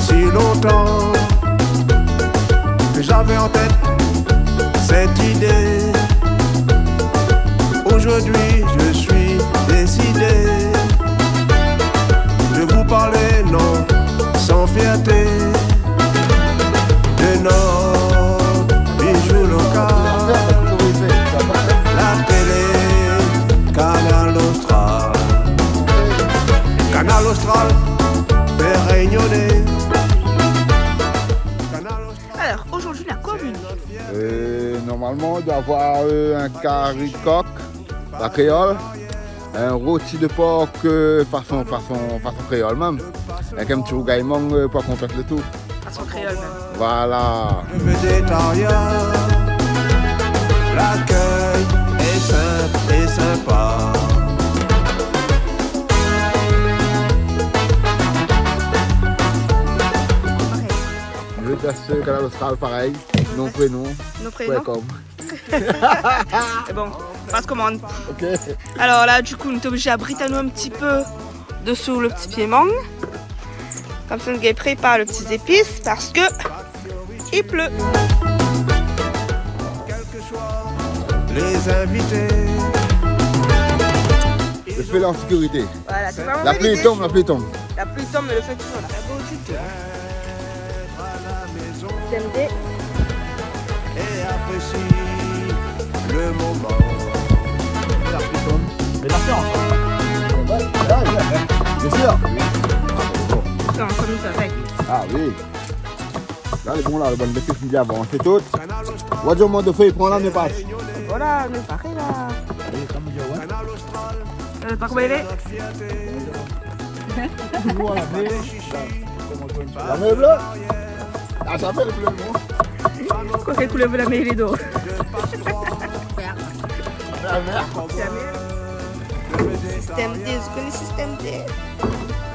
si longtemps que j'avais en tête cette idée. Aujourd'hui, je suis décidé de vous parler, non, sans fierté, de nos bijoux locaux. La télé, Canal Austral. Canal Austral fait rayonner. Alors, aujourd'hui, la commune. Normalement, on doit avoir un carré de coq, la créole, un rôti de porc façon créole même, avec un petit rougaillement pour compléter le tout. Façon créole même. Voilà. Le végétarien, l'accueil est simple et sympa. Le test Canal Austral, pareil, nom prénom. Nos prénoms. Comme. C'est bon, passe commande. Ok. Alors là, du coup, on est obligé à britanner un petit peu dessous le petit pied mangue. Comme ça, on prépare le petit épice parce que il pleut. Quel que soit les invités. Le feu en sécurité. Voilà, c'est vraiment La pluie tombe, la pluie tombe. La pluie tombe, mais le feu toujours là. La beau du tout. TMD. Et apprécie le moment. La pluie tombe. Mais la séance. Bien sûr. Non, comme ça, avec. Ah oui. Là, le bon là, le bon de qui avant, c'est tout. On va dire au monde de feu, il prend là, mais pas. Voilà, on est pareil là. Pas comment il est. La main bleue. Ah, ça fait le bleu, non? Quoi qu'elle couleur la mer, il est d'eau. La mer. Système D, vous connaissez système D?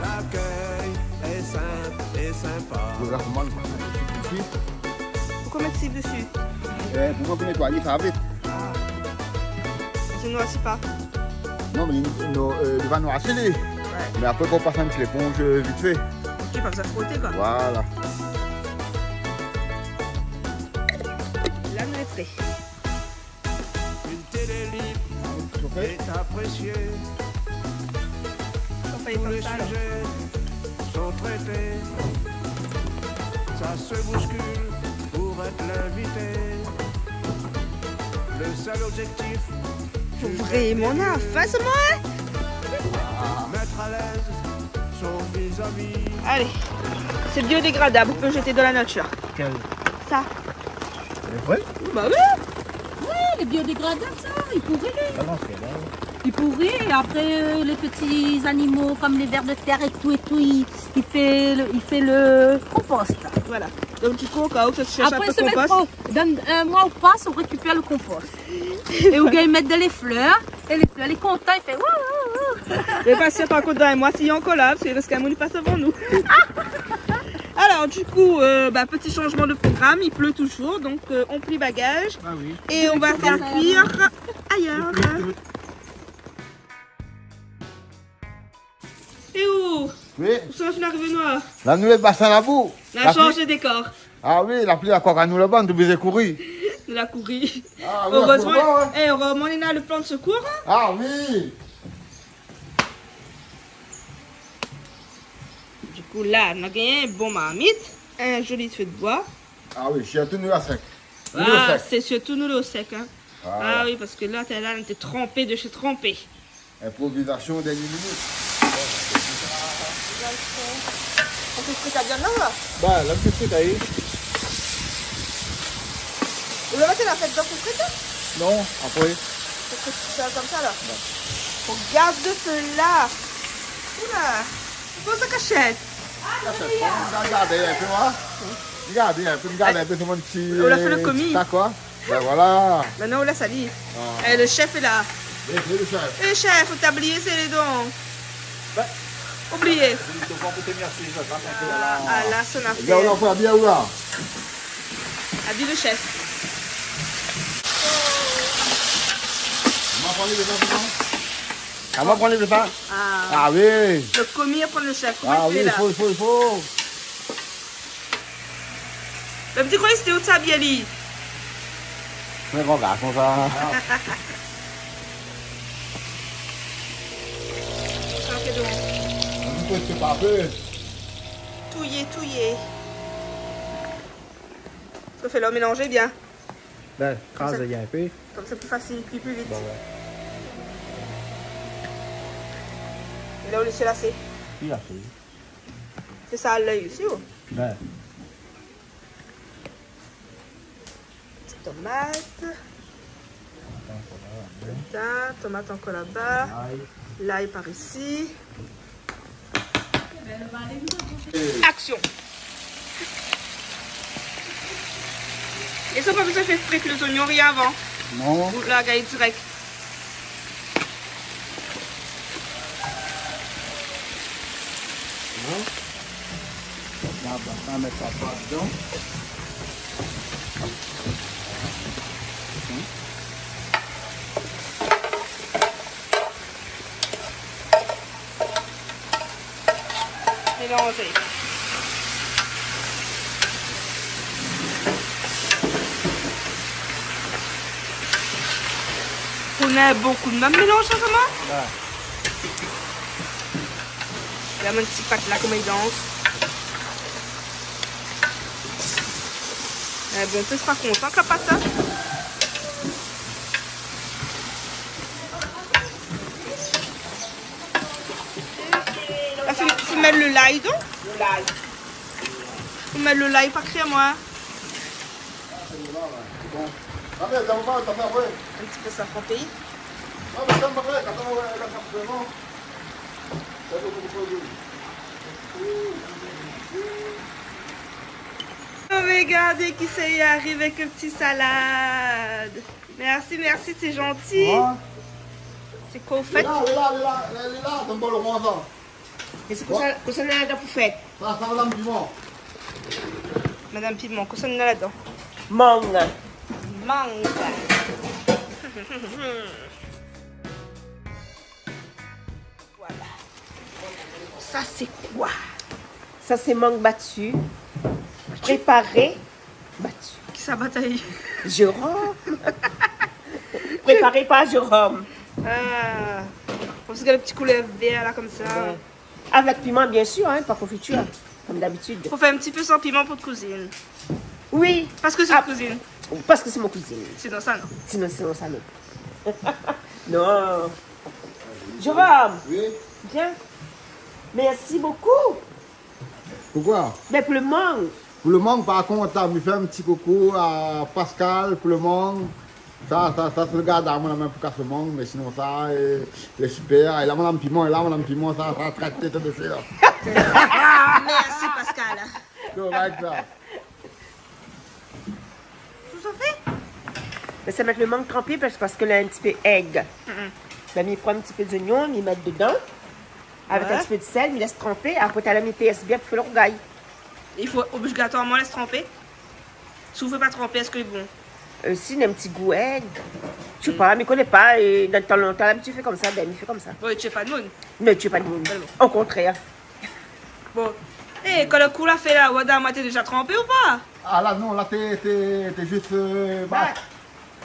L'accueil est simple et sympa. Pourquoi mettre ci dessus? Pourquoi vous nettoyez ça vite? Je ne noircis pas. Non, mais il va noircir. Ouais. Mais après, qu'on passe un petit éponge vite fait. Tu pas besoin de frotter quoi. Voilà. Là, on est prêt. Une télé libre est appréciée. On fait Tous comme les ça alors. sujets sont traités. Ça se bouscule pour être l'invité. Le seul objectif, Vraiment, on a face moi. mettre à l'aise son vis-à-vis. Allez, c'est biodégradable, on peut jeter dans la nature. Quel? Ça. C'est vrai? Bah oui. Oui, les biodégradables, ça, ils pourraient. Ah non, c'est là. Ils pourraient, et après les petits animaux comme les vers de terre et tout, il fait le compost. Voilà. Donc du coup, au cas où ça se cherche Après, un peu de compost. dans un mois ou pas, on récupère le compost. Et au gars, ils mettent les fleurs, et les fleurs, les contents, il fait wouh. Mais patient par contre dans un mois, s'il y a encore là, parce qu'il reste qu'un mois, il passe avant nous. Alors du coup, petit changement de programme, il pleut toujours, donc on plie bagage Ah oui. et on va faire cuire ailleurs. Et où? Oui. Où sont les arrivés noirs? La nouvelle bassin à bout. La change de décor. Ah oui, la pluie à quoi qu'à nous le banc, tu baiser courir. De la courir. Ah oui, Heureusement, ouais. heureusement, on a le plan de secours. Ah oui. Du coup, là, on a gagné un bon marmite, un joli feu de bois. Ah oui, je suis à tout nu à sec. Ah, c'est surtout nous le sec. Hein. Voilà. Ah oui, parce que là, on était trempé de chez trempé. Improvisation dernière minute. On fait ce que t'as bien là. Bah, la petite frite ahí. Vous le mettez la fête dans vos frites? Non, après. Faut que tu fais comme ça là. Regarde de cela. Oula. Pose la cachette. Regardez un peu, moi. Regardez un peu, tout le monde qui. On a fait le commis. Ça quoi? Ben voilà. Maintenant, on la salit. Ah. Et le chef est là. Bien, c'est le chef. Et chef, faut t'oublier, c'est les dons. Ben. Oublié. Ah, Ah là, son là, on affaire. en fait bien ou là? A dit le chef. On va prendre les vins. On va prendre les vins. Ah. Ah oui. Le commis prend le chef. Ah Comment il oui, fait il là? faut. Le petit coin, c'était où de sa bieli? Mais regarde, comme ça. Un peu, c'est pas peu. Touillé, touillé. Ça fait le mélanger bien. Ben, crase il y a un peu. Comme c'est plus facile, puis plus vite. Bon, ouais. Et là, on laisse lasser. Puis là, c'est. C'est ça à l'œil aussi, oh. Ben, Petite tomate. Là, tomate encore là-bas. L'ail par ici. Action. Et ça, pas besoin de faire frire les oignons, rien avant. Non. Ou la gaille direct. On va mettre ça pas dedans. Mélanger. On a beaucoup de même mélange, ça, comment? là. Il y a mon petit pack là, comme il danse. Bon, on peut pas content que la pâte. Hein? Là, faut mettre le l'ail, donc? Le l'ail. Faut mettre le l'ail, pas créer moi. Bon. Ah, mais t'as pas, ouais. Un petit peu ça frappé. Ah, mais t'as pas, vraiment. Regardez qui s'est arrivé avec une petite salade. Merci, merci, c'est gentil. Ah. C'est quoi vous faites? Là, t'as un bol rond, ça. Et c'est quoi ça là-dedans pour faire? Ça, madame Piment. Madame Piment, quoi ça là-dedans? Mangue. Mangue. Voilà. Ça c'est quoi? Ça, c'est mangue battu. Préparé. Battu. Qui ça bataille? Jérôme. Préparé par Jérôme. Ah. Parce qu'il y a le petit couleur vert là comme ça. Ouais. Avec piment, bien sûr, hein, pas confiture. Comme d'habitude. Faut faire un petit peu sans piment pour de cuisine. Oui. Parce que c'est une cuisine. Parce que c'est mon cuisine. Sinon ça non. Sinon, ça non. Non. Jérôme. Oui. Viens. Merci beaucoup. Pourquoi? Mais pour le mangue. Pour le mangue, par contre, t'as mis fait un petit coucou à Pascal pour le mangue. Ça c'est le gars dans la main pour casser le mangue, mais sinon ça, il est super. Et là, madame Piment, ça a traité tout de suite. Merci Pascal. C'est correct, ça. Tout ça fait? Mais ça met le mangue trempé parce que là, un petit peu egg. Ben, il prend un petit peu d'oignon, il met dedans. Avec Ouais. un petit peu de sel, il laisse tremper. Après, tu as la PS bien pour faire l'orgueil. Il faut obligatoirement laisser tremper. Si vous ne faites pas tremper, est-ce que c'est bon? Si, il a un petit goût egg. Je sais pas, mais je connais pas. Et dans le temps longtemps, l'habitude fait comme ça, ben, il fait comme ça. Oui, tu n'es pas de monde. Ne tue pas de monde. Au contraire. Bon. Et quand le coup l'a fait là, Wadam, t'es déjà trempé ou pas? Ah là, non, là, t'es juste... bah.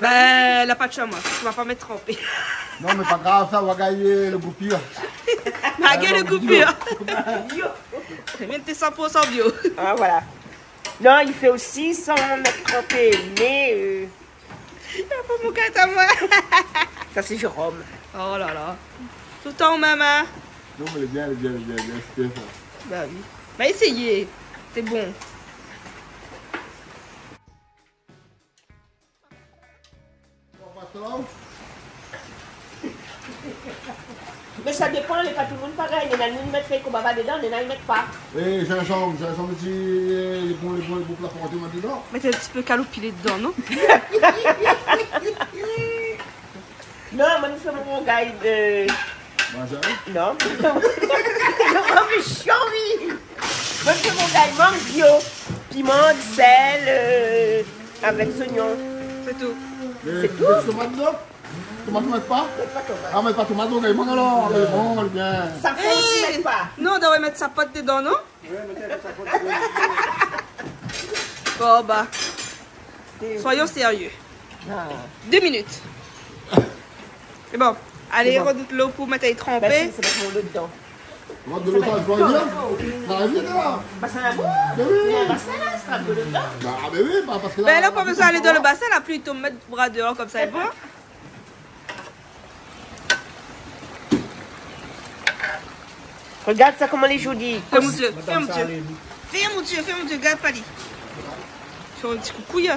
Ben, la pâte moi, tu vas pas mettre trempé. Non, mais pas grave, ça va gagner le goût pire. Ma gueule de coupure. C'est bien, t'es 100% bio. Ah, voilà. Non, il fait aussi sans mettre trempé, mais... Il n'y a pas mon gâte à moi. ça, c'est Jérôme. Oh là là. Tout le temps, maman. Non, mais il est bien, c'est ça. Bah oui. Bah essayez. C'est bon. Mais ça dépend, les pas tout le monde pareil. Il y en a qui mettent qu'on va dedans, il y en a qui mettent pas. Oui, j'ai un chambre petit... Les bons plats pour rentrer dedans. Mettez un petit peu calopilé dedans, non? Non, moi, nous sommes mon gars de... Bah, ça. Non. Oh, mais chiant, oui. Moi, c'est mon gars, il manque bio. Piment, du sel, avec des oignons. C'est tout. C'est tout. Tomate, non? Tomate, ne pas? Ah, mais pas tomate, donc il manque alors. Mais bon, bien. Ça fait aussi, mais pas. Non, on devrait mettre sa pote dedans, non? Bon, bah. Soyons sérieux. 2 minutes. C'est bon. Allez, C'est bon. redoute l'eau pour mettre à y Bah, tremper. c'est mettre mon lot dedans. Moi, de l'autre, je vois bien. Ça va vite, là. Bah, ça va bon. Ben oui. Bah, ça là, ça va de l'eau dedans. Bah, ben oui, bah, parce que là. Ben là, pas besoin d'aller dans le bassin, la pluie tombe, mettre le bras dehors comme ça, est bon. Regarde ça, comment les jolis. Fais mon Dieu, fais mon Dieu. Fais mon Dieu, garde pas lui. Sur un petit coucouille.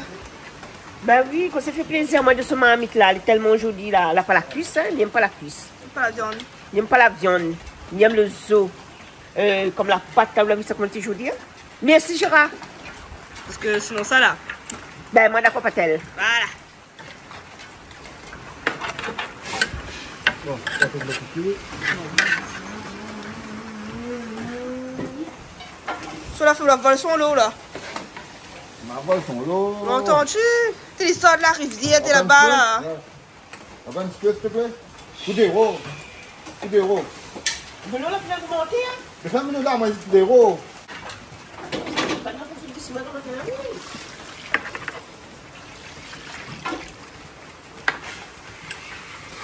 Bah oui, quand ça fait plaisir, moi, de ce marmite là, elle est tellement jolie là. Elle n'a pas la cuisse, hein, il n'aime pas la cuisse. Pas la viande. Il n'aime pas la viande, il aime le zoo. Comme la pâte, vous avez vu ça, comment c'est joli. Hein? Merci Gérard. Parce que sinon, ça là. Ben moi, d'accord, pas-t-elle. Voilà. Bon, ça fait de la couture. Sur la foule, la vole son l'eau là. Ma vol son lot. M'entends-tu? T'es l'histoire de la rivière, t'es là-bas là. On va un petit peu, s'il te plaît. Coup d'héros. Coup d'héros. De l'eau là, tu viens de monter, hein? Mais fais-moi là, moi, j'ai coup d'héros. Bah non, ça fait du ciment, on va faire la vie.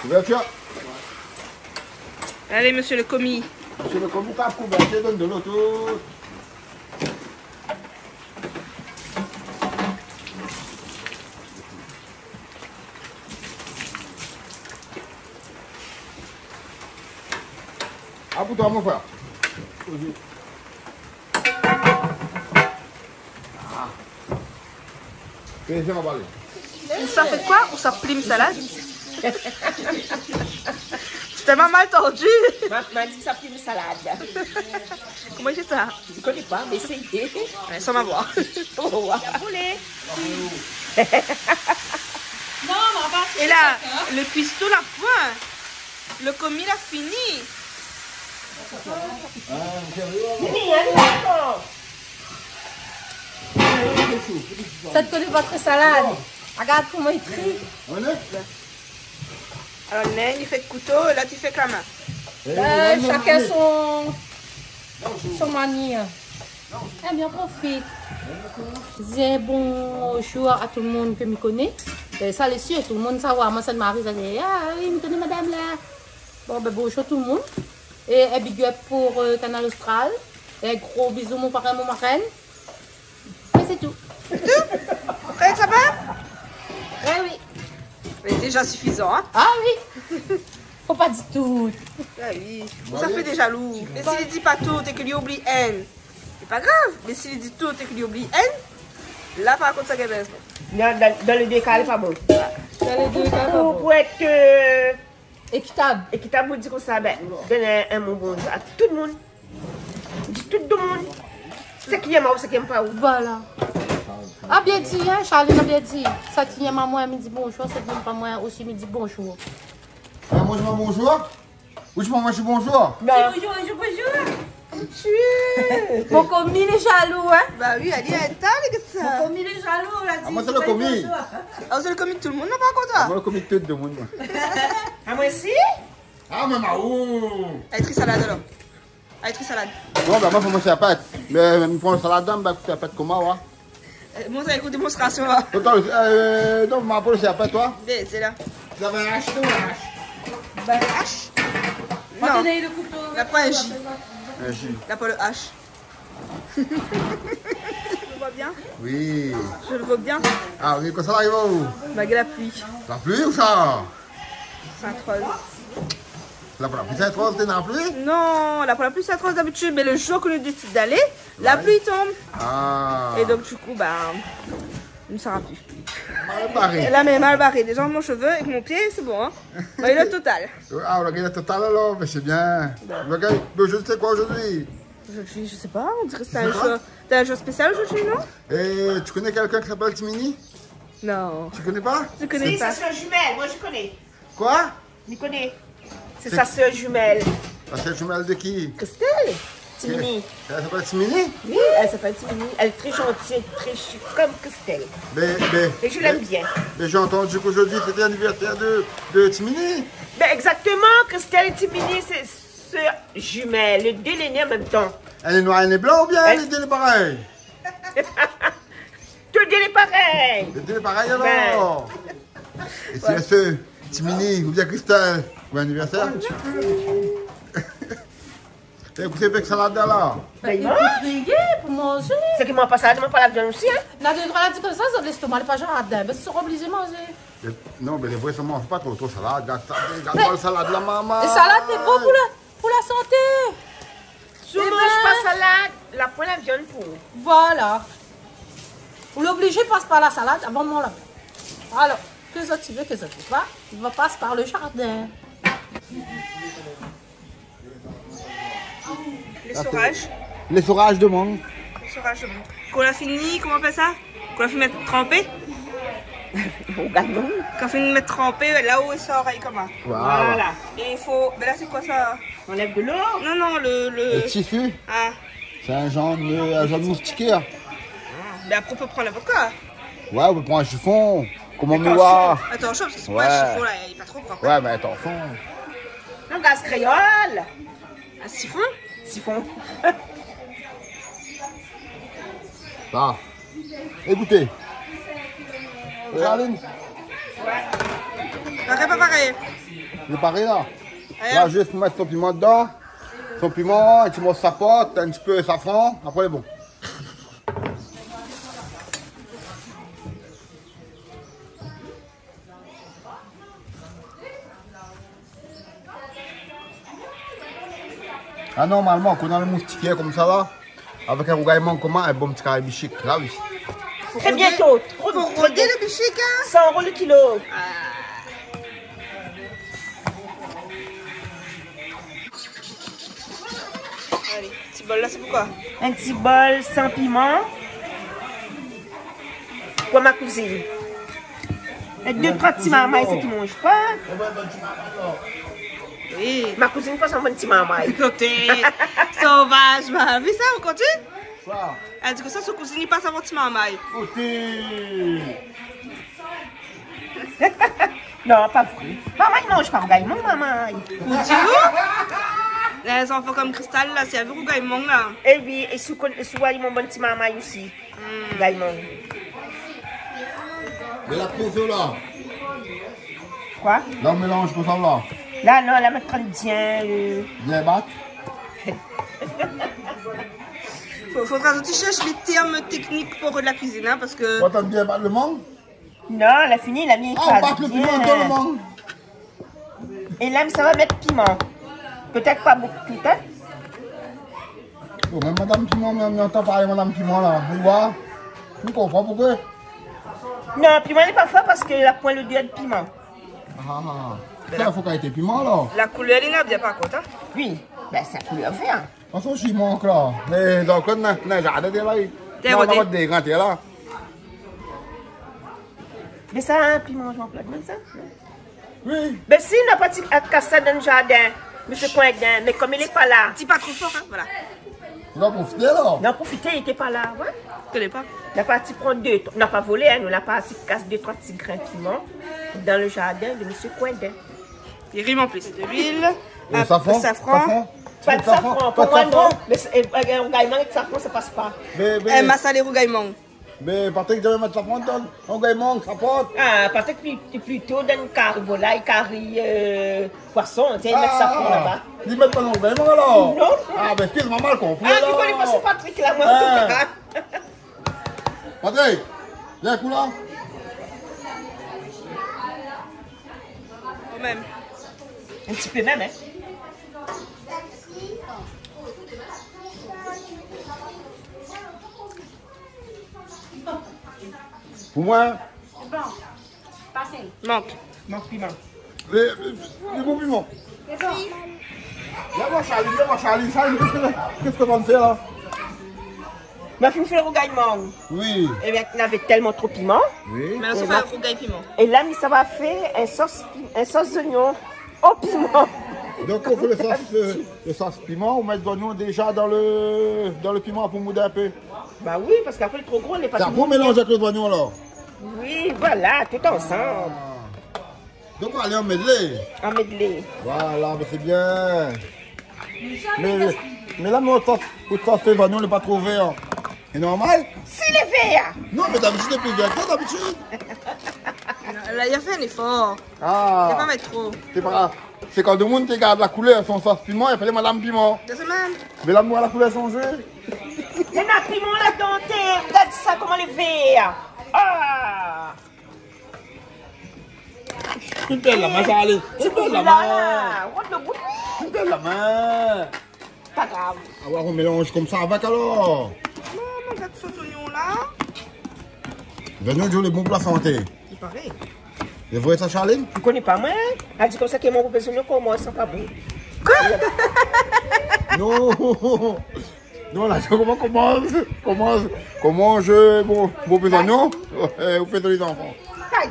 Couverture. Allez, monsieur le commis. Monsieur le commis, pas couverture, donne de l'eau tout. Ah, pour toi, mon frère. Ah. Plaisir à parler. Ça fait quoi? Ou ça plime salade? C'est tellement mal tordu. M'a dit que ça pris une salade. Comment il fait ça? Je ne connais pas, mais essayez. Ouais, sans m'avoir. On va voir. Et là, le cuistot la point. Le commis l'a fini. Ça te connaît votre salade. Regarde comment il trie. On est? Alors, Nen, il fait couteau, et là, tu fais la main. Chacun son manière. Eh bien, profite. Dis bonjour à tout le monde que me connaît. Ça, c'est sûr, tout le monde savoir. Moi, ça me marie, ça dit, ah oui, me connaît madame là. Bon, ben bonjour tout le monde. Et un big up pour Canal Austral. Et un gros bisou, mon parrain, mon marraine. Et c'est tout. Prêt, ça va? Eh oui. C'est déjà suffisant, hein? Ah oui. Faut pas dire tout. Ah oui, ça fait des jaloux. Mais s'il dit pas tout et qu'il lui oublie N, c'est pas grave. Mais s'il dit tout et qu'il lui oublie N, là par contre ça gagne. Dans le décal, pas bon. Dans les deux cas, Pour être équitable. équitable, vous dites comme ça, ben, donnez un mot bonjour à tout le monde. Dis tout le monde. C'est qui aime ou c'est qui aime pas ou. Voilà. Ah bien dit, hein, Charline a bien dit. Ça tient maman, elle me dit bonjour, ça tient pas moi aussi, me dit bonjour. Moi, je m'en bonjour. Ou je m'en mange bonjour. Non. Bonjour, bonjour. Mon commis est jaloux, hein. Bah oui, elle dit elle t'a que ça. Mon commis est jaloux, là. Ah, moi, c'est le commis. Alors c'est le commis de tout le monde, non pas contre Moi, le commis de tout le monde. À moi aussi? Ah, mais où? Elle est salade alors. Elle est salade. Non, bah, moi, faut manger la pâte. Mais, il faut une salade d'âme, bah, écoute, la pâte comment, ouais. Moi ça écoute démonstration là. Attends, donc, ma pôle, c'est la pâte, toi? C'est là. Vous avez un hache ou un hache? Ben H. Non, le couteau. il n'y a pas un J. Un jus. Il n'y a pas le H. Je le vois bien. Oui. Je le vois bien. Ah, oui, quand ça arrive où? Malgré la pluie. La pluie ou ça? Sainte-Rose. La pluie, c'est trop, t'es dans la pluie? Non, la pluie c'est atroce d'habitude, mais le jour que nous décidons d'aller, la pluie tombe. Ah. Et donc du coup, bah, il ne sera plus. Mal barré. Et là, mais mal barré. Déjà, mon cheveu avec mon pied, c'est bon. Hein. Bah, il est total. Ah, on a gagné la totale alors, mais c'est bien. Regarde, aujourd'hui, c'est quoi aujourd'hui? Aujourd'hui, je sais pas, on dirait que t'as un jour spécial aujourd'hui, non? Et tu connais quelqu'un qui s'appelle Timini? Non, Tu connais pas? je connais Si, pas. sa soeur jumelle, moi je connais. Quoi? Je connais. C'est sa soeur jumelle. C'est le jumelle de qui? Christelle. Timini. Elle s'appelle Timini? Oui, elle s'appelle Timini. Elle est très gentille, très chic, comme Christelle. Et je l'aime bien. Mais j'ai entendu qu'aujourd'hui c'était l'anniversaire de Timini. Ben exactement, Christelle et Timini, c'est sœurs jumelles, les deux l'aînés en même temps. Elle est noire, elle est blanche ou bien elle est pareille? Toutes Dieu est pareil. Le Dieu est pareil alors. Et c'est ce petit mini, ou bien Christelle, pour l'anniversaire. Écoutez, avec salade là. Ben, Il peut prier pour manger. c'est qui m'a pas ça, m'a pas la viande aussi, hein. N'a de droit à dire comme ça, ça l'estomac, pas jardin. Mais ils sont obligés de manger. Non, mais les vrais, ça mange pas trop salade. Regarde la salade là, maman. Et salade, c'est bon pour la santé. Si on mange pas salade, la point la viande pour. Voilà. Vous l'obligez passe par la salade avant de manger. Alors, que ça tu veux, que ça tu veux pas, il va passer par le jardin. L'essorage. L'essorage de mangue. L'essorage de mangue. Qu'on a fini, comment on appelle ça? Qu'on a fini de mettre trempé. Au gagnant. Qu'on a fini de mettre trempé, là où il sort, il comment? Voilà. Et il faut. Mais là, c'est quoi ça? On enlève de l'eau. Non, non, Le tissu, Ah. c'est un genre de moustiquaire. Mais après, on peut prendre n'importe quoi. Ouais, on peut prendre un chiffon. Comment on voit? Attention, parce que c'est Ouais. pas un chiffon là, il est pas trop propre. Ouais, mais attention. Un gaz créole. Un siphon? Siphon. Là. Écoutez. Regardez, Pareil, pas pareil. il est pareil là. Allez, Là, juste mettre son piment dedans. Son piment, un petit morceau de sapote, un petit peu de safran. Après, il est bon. Ah, normalement, quand on a le moustiquaire comme ça là, avec un rougaillement commun, un bon petit carabichic, là oui. Très bientôt. Pour roder le bichic, hein? 100 € le kilo. Allez, petit bol là, c'est pourquoi? Un petit bol sans piment. Pour ma cousine. Et 2-3 petits mamailles, c'est qui ne mangent pas. Oui. Ma cousine passe un bon petit mamaille. Écoutez, sauvage, ma vie, ça, on continue? Ça, Elle dit que ça, son cousin, il passe avant petit mamaille. côté. Non, pas vrai. Maman, il mange pas rougaillement, maman. Ou dis-vous? Les enfants comme Cristal, là, c'est avec rougaillement, là. Et oui, et sous ils m'ont bon petit mamaille aussi. Rougaillement. Mais la pose là. Quoi? Là, on mélange comme ça là. Là, non, là, mettre bien. Bien battre. Faudra que tu cherches les termes techniques pour de la cuisine, hein, parce que... Toi, t'aimes bien battre le mangue? Non, elle a fini, elle a mis Ah, on battre le piment dans le mangue. Et là, ça va mettre piment. Peut-être pas beaucoup, peut-être. Oh, mais Madame Piment, mais on entend parler Madame Piment là. Tu vois? Tu comprends pourquoi? Non, piment n'est pas fort parce qu'elle a point le doigt de piment. Ah, ça, il faut qu'elle ait été piment là. La couleur, elle est bien pas contre, hein. Oui, ben ça peut le faire. De toute façon, je manque là. Mais dans le cas de la jardin, t'es là. T'es Non, on rodé. va des grands, t'es là. Mais ça, un piment, je m'en plains comme ça. Oui. Ben si, on n'a pas dit à casser dans le jardin, monsieur Coindin, mais comme il n'est pas là, Dis pas trop fort, hein, voilà. Tu vas profiter là. on a profité, il n'était pas là. Ouais. Je connais pas. On a parti prendre on n'a pas volé, hein, on a parti casser 2-3 petits grains de piment dans le jardin de monsieur Coindin. Il rime en plus. De l'huile, Et un safran? peu de safran. Pas de safran, pour moi non, mais un gaillement avec safran, ça passe pas. Un massa les rougaillements. Mais Patrick, j'avais mettre safran dedans. On gagne manque, ça porte. Ah, peut-être plutôt dans une carré volaille, carré poisson, tu sais, mettre safran là-bas. Ils mettent pas dans le gagne alors. Non. Ah, mais excuse-moi mal compris. Ah, tu connais pas ce Patrick là, moi, en tout cas. Patrick, viens un coup là. Quand même. Un petit peu même, hein. Pour moi, Manque. Manque piment. les bons piments. Viens voir Charlie, Charlie, qu'est-ce que tu vas me faire là? Ma fille me fait le rougaillement. Oui. Et bien, il avait tellement trop piment. Oui. Mais là, ça fait un rougail piment. Et là, ça va faire un sauce d'oignon au piment. Donc on fait le sauce piment, on met l'oignon déjà dans le piment pour mouder un peu. Bah oui, parce qu'après, le trop gros, on n'est pas Ça tout pour mélanger avec l'oignon alors. Oui, voilà, tout ensemble. Donc on va aller en medley. En medley. Voilà, mais c'est bien. Mais là, notre sauce l'oignon n'est pas trop vert. C'est normal? Si les verts. Non, mais d'habitude, c'est plus vert que d'habitude. Là, il a fait un effort. Il Ah, va pas mettre trop. c'est pas grave. C'est quand tout le monde regarde la couleur, son sauce piment, il fallait madame piment. Deux semaines. Mais là, moi, la couleur changée. Il y en a piment là-dedans, regarde ça, comment les verts. Ah. Une belle la main, ça allait. Une belle la main. Là, rentre le bout. Une belle la main. Pas grave. Ah ouais, on mélange comme ça avec alors. Non, on va mettre ce oignon là. Venez jouer les bons pour la santé. Il paraît. Les vrais ça, Charline? Tu connais pas moi? Elle dit comme ça que mon besoin comme moi, c'est pas bon. Non. Non, là, comment je bon besoin, vous faites les enfants.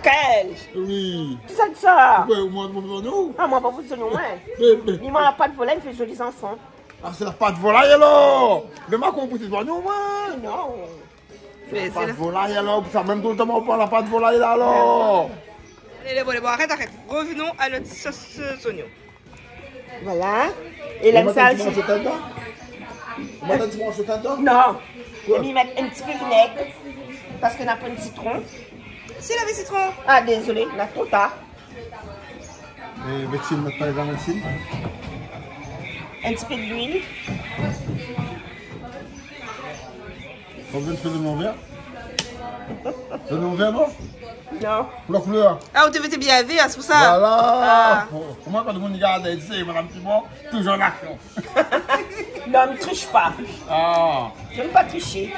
Quel? Oui. C'est ça que ça. Ouais, au moins, bon besoin. Ah, moi, pas besoin de moi. Mais, Il m'a pas de volaille, il fait joli enfants. ah, c'est la pâte volaille alors. Mais ma compris, c'est pas nous, moi. Non. Mais La c'est pâte là. volaille alors, ça même tout le temps on prend la pâte volaille là alors. Allez, bon, arrête. Revenons à notre sauce oignon. Voilà. Et là, ça. Tu manges au temps? Maintenant, tu manges au temps? Non. Et puis mettre un petit peu de vinaigre. Parce qu'on n'a pas de citron. S'il avait citron. Ah, désolé, on a trop tard. Et veux-tu mettre par exemple ici? Un petit peu d'huile. Combien de feuilles de mon verre? De mon verre, non? Non. Pour la couleur. Ah, on devait bien vivre, c'est pour ça. Voilà. Moi, quand le monde regarde, il dit, madame Piment, toujours en action. Non, ne triche pas. Ah. Je n'aime pas tricher.